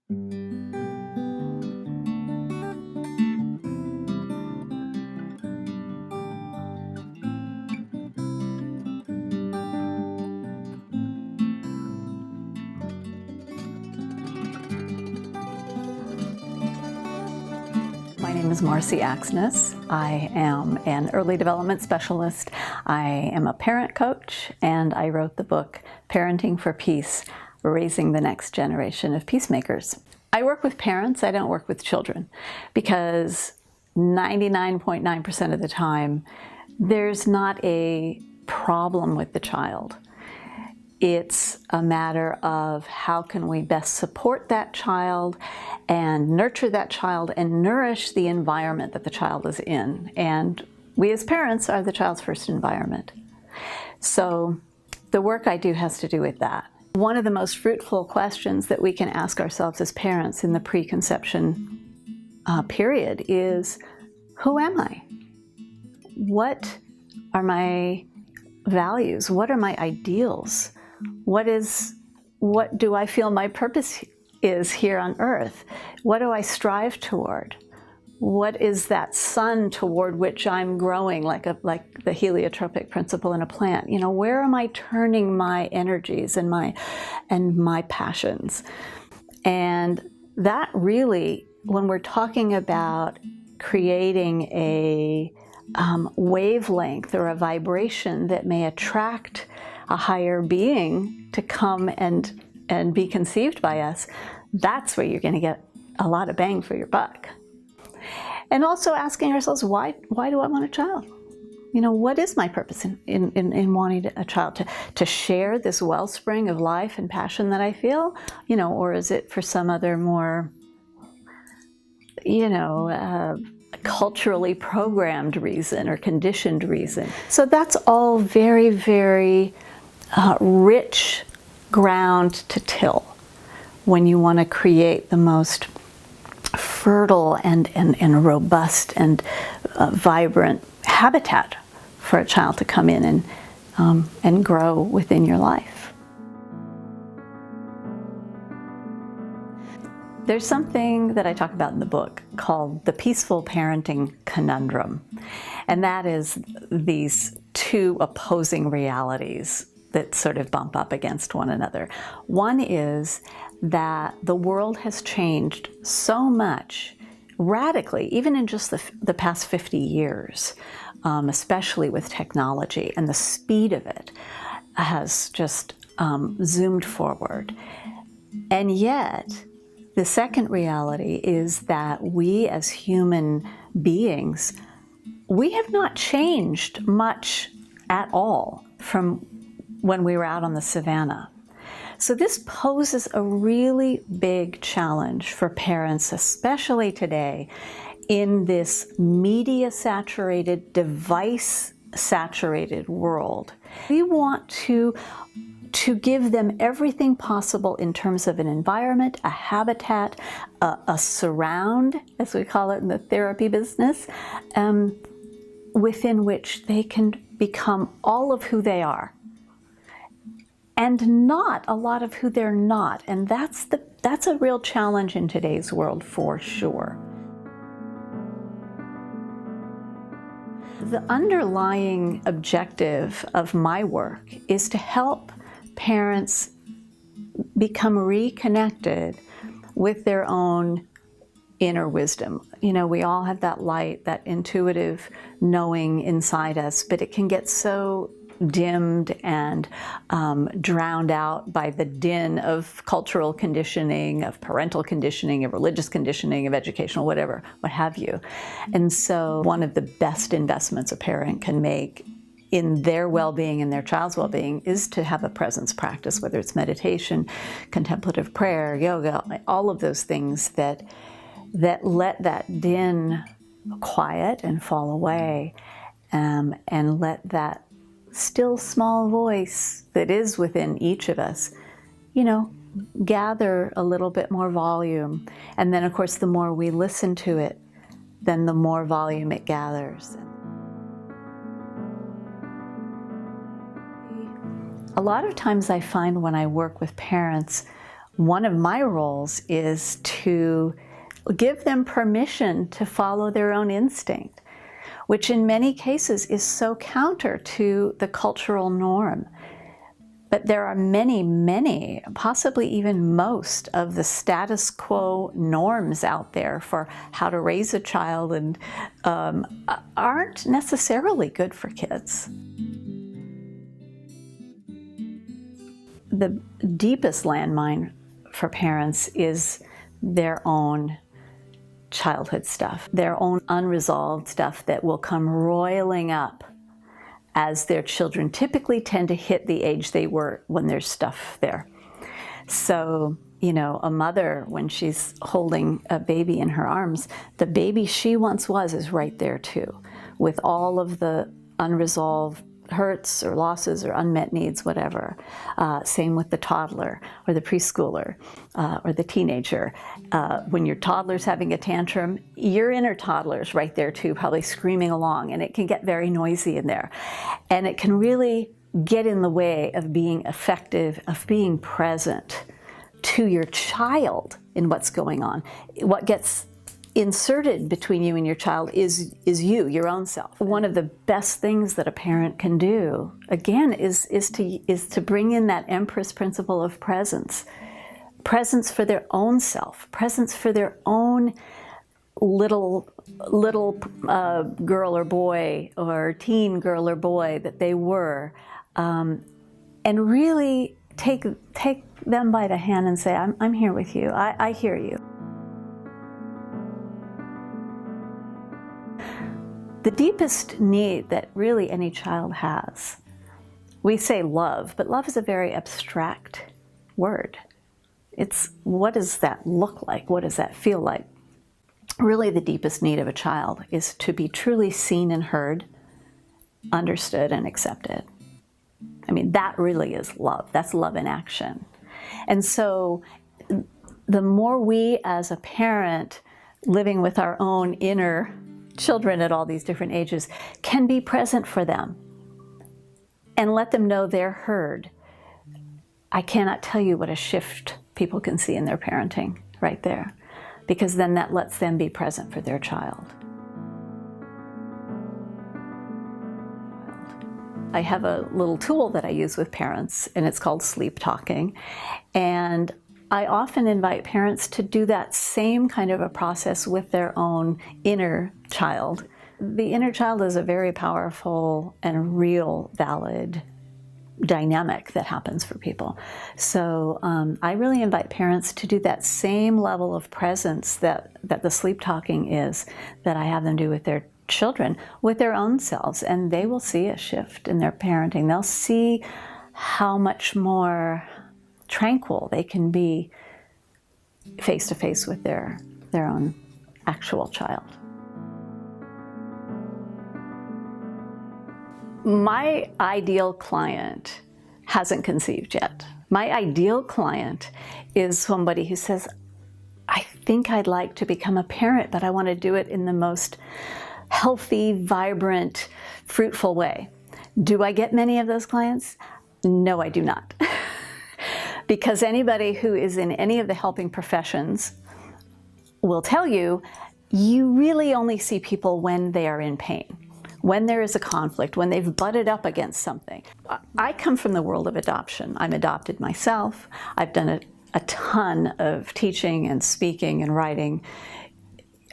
My name is Marcy Axness. I am an early development specialist. I am a parent coach, and I wrote the book, Parenting for Peace, Raising the Next Generation of Peacemakers. I work with parents, I don't work with children, because 99.9% of the time, there's not a problem with the child. It's a matter of how can we best support that child and nurture that child and nourish the environment that the child is in. And we as parents are the child's first environment. So the work I do has to do with that. One of the most fruitful questions that we can ask ourselves as parents in the preconception period is, who am I? What are my values? What are my ideals? What do I feel my purpose is here on earth? What do I strive toward? What is that sun toward which I'm growing, like the heliotropic principle in a plant? You know, where am I turning my energies and my passions? And that really, when we're talking about creating a wavelength or a vibration that may attract a higher being to come and be conceived by us, that's where you're going to get a lot of bang for your buck. And also asking ourselves, why do I want a child? You know, what is my purpose in wanting a child? To share this wellspring of life and passion that I feel? You know, or is it for some other more, culturally programmed reason or conditioned reason? So that's all very, very rich ground to till when you want to create the most fertile and robust and vibrant habitat for a child to come in and grow within your life. There's something that I talk about in the book called the peaceful parenting conundrum, and that is these two opposing realities that sort of bump up against one another. One is that the world has changed so much, radically, even in just the past 50 years, especially with technology, and the speed of it has just zoomed forward. And yet, the second reality is that we as human beings, we have not changed much at all from when we were out on the savannah. So this poses a really big challenge for parents, especially today, in this media-saturated, device-saturated world. We want to give them everything possible in terms of an environment, a habitat, a surround, as we call it in the therapy business, within which they can become all of who they are, and not a lot of who they're not. And that's a real challenge in today's world, for sure. The underlying objective of my work is to help parents become reconnected with their own inner wisdom. You know, we all have that light, that intuitive knowing inside us, but it can get so dimmed and drowned out by the din of cultural conditioning, of parental conditioning, of religious conditioning, of educational, whatever, what have you. And so one of the best investments a parent can make in their well-being and their child's well-being is to have a presence practice, whether it's meditation, contemplative prayer, yoga, all of those things that let that din quiet and fall away, and let that still small voice that is within each of us, gather a little bit more volume. And then, of course, the more we listen to it, then the more volume it gathers. A lot of times I find when I work with parents, one of my roles is to give them permission to follow their own instinct, which in many cases is so counter to the cultural norm. But there are many, many, possibly even most of the status quo norms out there for how to raise a child and aren't necessarily good for kids. The deepest landmine for parents is their own childhood stuff, their own unresolved stuff that will come roiling up as their children typically tend to hit the age they were when there's stuff there. So, you know, a mother, when she's holding a baby in her arms, the baby she once was is right there too, with all of the unresolved hurts or losses or unmet needs, whatever. Same with the toddler or the preschooler or the teenager. When your toddler's having a tantrum, your inner toddler's right there too, probably screaming along, and it can get very noisy in there. And it can really get in the way of being effective, of being present to your child in what's going on. What gets inserted between you and your child is you, your own self. One of the best things that a parent can do, again, is to bring in that Empress principle of presence. Presence for their own self, presence for their own little girl or boy or teen girl or boy that they were, and really take them by the hand and say, I'm here with you, I hear you. The deepest need that really any child has, we say love, but love is a very abstract word. It's what does that look like? What does that feel like? Really, the deepest need of a child is to be truly seen and heard, understood and accepted. I mean, that really is love. That's love in action. And so the more we as a parent, living with our own inner children at all these different ages, can be present for them and let them know they're heard, I cannot tell you what a shift people can see in their parenting right there, because then that lets them be present for their child. I have a little tool that I use with parents, and it's called sleep talking. And I often invite parents to do that same kind of a process with their own inner child. The inner child is a very powerful and real, valid dynamic that happens for people. So I really invite parents to do that same level of presence that the sleep talking is, that I have them do with their children, with their own selves, and they will see a shift in their parenting. They'll see how much more tranquil they can be face to face with their own actual child. My ideal client hasn't conceived yet. My ideal client is somebody who says, I think I'd like to become a parent, but I want to do it in the most healthy, vibrant, fruitful way. Do I get many of those clients? No, I do not. Because anybody who is in any of the helping professions will tell you, you really only see people when they are in pain, when there is a conflict, when they've butted up against something. I come from the world of adoption. I'm adopted myself. I've done a ton of teaching and speaking and writing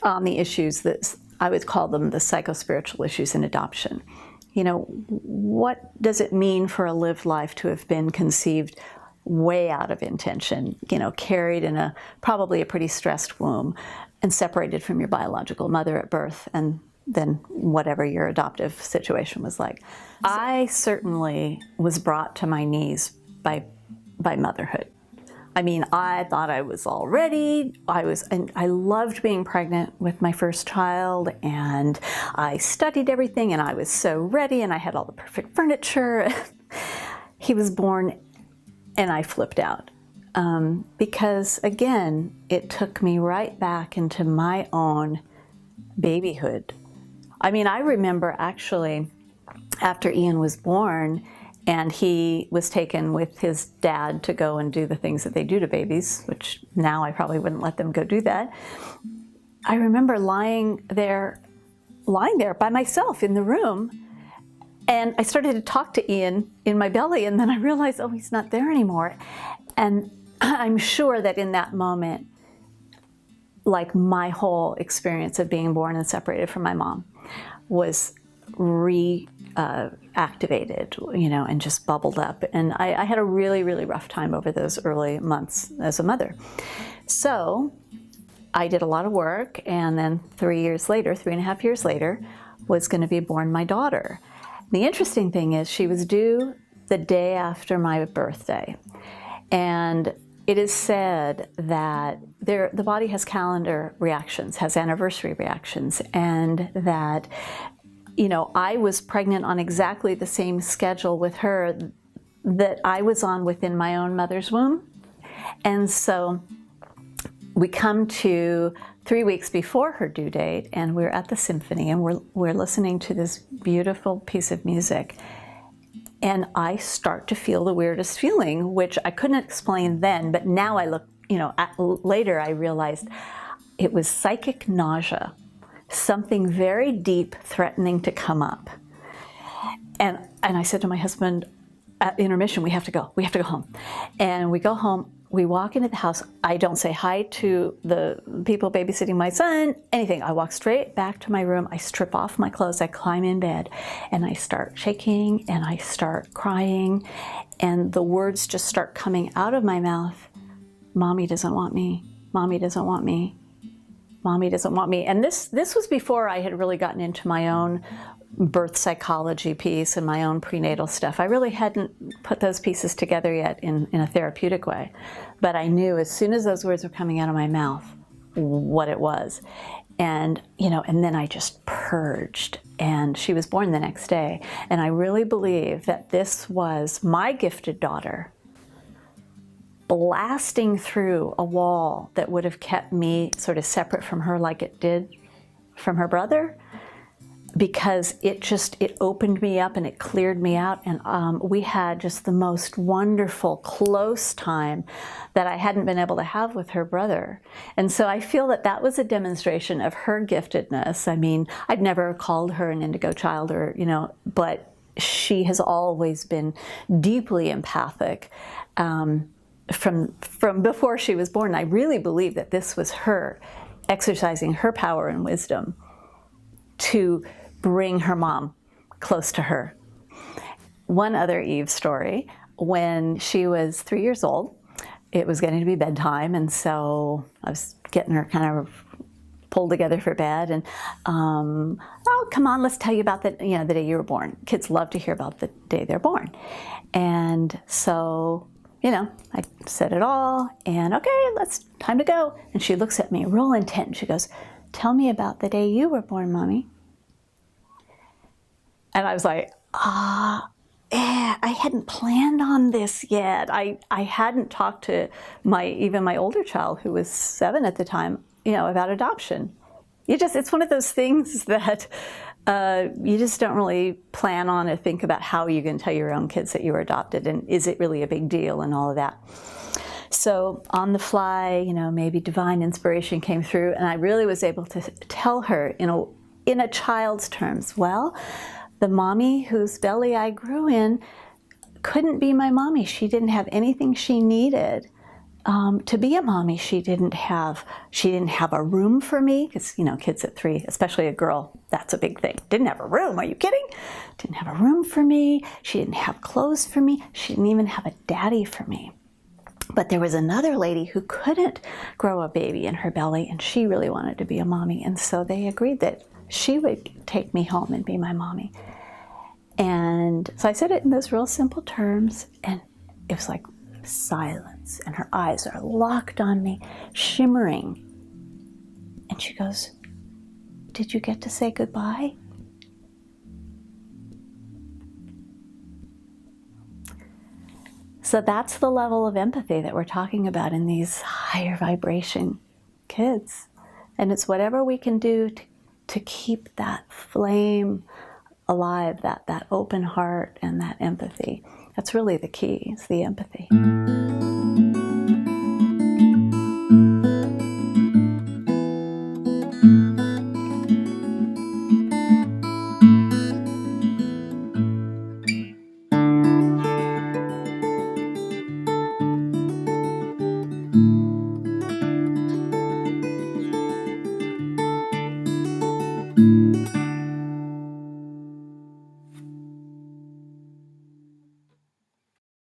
on the issues that I would call them the psychospiritual issues in adoption. You know, what does it mean for a lived life to have been conceived way out of intention, you know, carried in probably a pretty stressed womb and separated from your biological mother at birth, and then whatever your adoptive situation was like. I certainly was brought to my knees by motherhood. I mean, I thought I was all ready. And I loved being pregnant with my first child, and I studied everything, and I was so ready, and I had all the perfect furniture. He was born, and I flipped out. Because again, it took me right back into my own babyhood. I mean, I remember actually after Ian was born, and he was taken with his dad to go and do the things that they do to babies, which now I probably wouldn't let them go do that. I remember lying there by myself in the room, and I started to talk to Ian in my belly, and then I realized, oh, he's not there anymore. And I'm sure that in that moment, like, my whole experience of being born and separated from my mom was activated, you know, and just bubbled up. And I had a really, really rough time over those early months as a mother. So I did a lot of work, and then 3.5 years later, was going to be born my daughter. The interesting thing is she was due the day after my birthday. And it is said that the body has calendar reactions, has anniversary reactions, and that, you know, I was pregnant on exactly the same schedule with her that I was on within my own mother's womb. And so we come to 3 weeks before her due date, and we're at the symphony, and we're listening to this beautiful piece of music. And I start to feel the weirdest feeling, which I couldn't explain then, but now I look, you know, later I realized it was psychic nausea, something very deep threatening to come up. And I said to my husband at intermission, we have to go home. And we go home, we walk into the house. I don't say hi to the people babysitting my son, anything. I walk straight back to my room. I strip off my clothes. I climb in bed, and I start shaking, and I start crying, and the words just start coming out of my mouth. Mommy doesn't want me. Mommy doesn't want me. Mommy doesn't want me. And this was before I had really gotten into my own birth psychology piece and my own prenatal stuff. I really hadn't put those pieces together yet in a therapeutic way. But I knew as soon as those words were coming out of my mouth what it was. And, you know, and then I just purged. And she was born the next day. And I really believe that this was my gifted daughter blasting through a wall that would have kept me sort of separate from her like it did from her brother, because it opened me up and it cleared me out. And we had just the most wonderful, close time that I hadn't been able to have with her brother. And so I feel that that was a demonstration of her giftedness. I mean, I'd never called her an indigo child, or, you know, but she has always been deeply empathic from before she was born. I really believe that this was her exercising her power and wisdom to bring her mom close to her. One other Eve story, when she was 3 years old, it was getting to be bedtime, and so I was getting her kind of pulled together for bed, and oh, come on, let's tell you about the day you were born. Kids love to hear about the day they're born. And so, you know, I said it all, and okay, time to go. And she looks at me real intent, and she goes, "Tell me about the day you were born, Mommy." And I was like, I hadn't planned on this yet. I hadn't talked to even my older child, who was 7 at the time, you know, about adoption. It's one of those things that you just don't really plan on or think about how you can tell your own kids that you were adopted, and is it really a big deal and all of that. So on the fly, you know, maybe divine inspiration came through, and I really was able to tell her in a child's terms, well, the mommy whose belly I grew in couldn't be my mommy. She didn't have anything she needed to be a mommy. She didn't have a room for me, because, you know, kids at 3, especially a girl, that's a big thing. Didn't have a room, are you kidding? Didn't have a room for me. She didn't have clothes for me. She didn't even have a daddy for me. But there was another lady who couldn't grow a baby in her belly, and she really wanted to be a mommy. And so they agreed that she would take me home and be my mommy. And so I said it in those real simple terms, and it was like silence, and her eyes are locked on me, shimmering. And she goes, "Did you get to say goodbye?" So that's the level of empathy that we're talking about in these higher vibration kids. And it's whatever we can do to keep that flame alive, that open heart and that empathy. That's really the key, is the empathy.